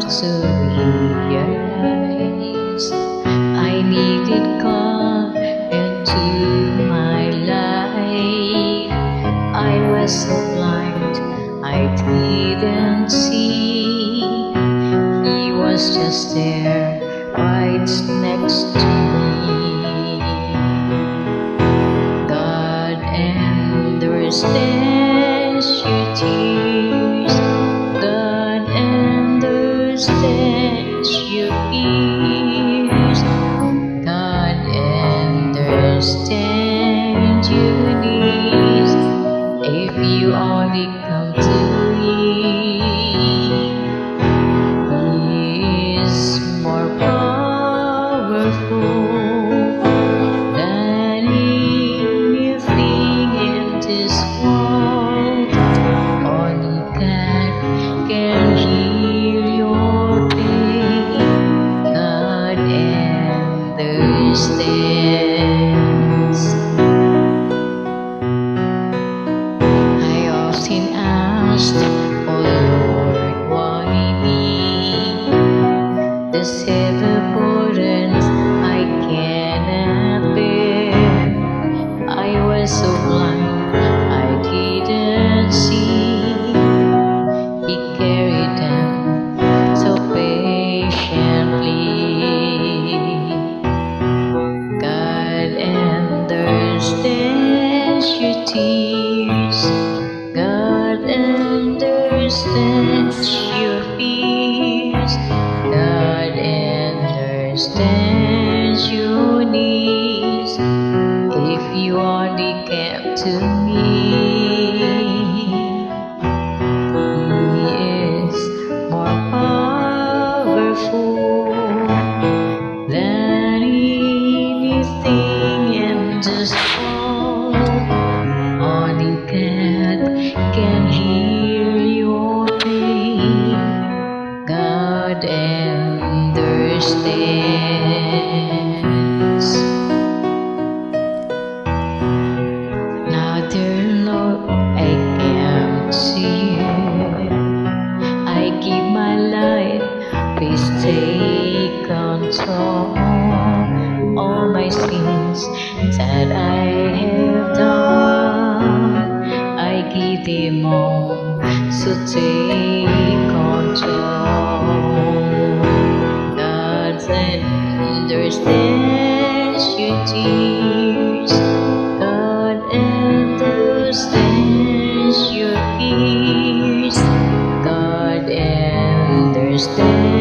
to realize I needed God into my life. I was so blind, I didn't see. He was just there, right next to me. God understands your tears. God understands your fears. God understands your needs. If you only come to Him, He is more powerful than anything in this world. Only God can heal your pain. God understands. I often asked, oh Lord, why me? This heavy burdens I cannot bear. I was so blind, I didn't see. He carried them so patiently. God understands your tears. God understands your fears. God understands your needs. If you only came to me, He is more powerful than anything in this world. Only God can heal your pain. God understands. Now, dear Lord, I come to you. I give my life, please take control. All my sins that I have done, I give them all, so take control. God understands your tears. God understands your fears. God understands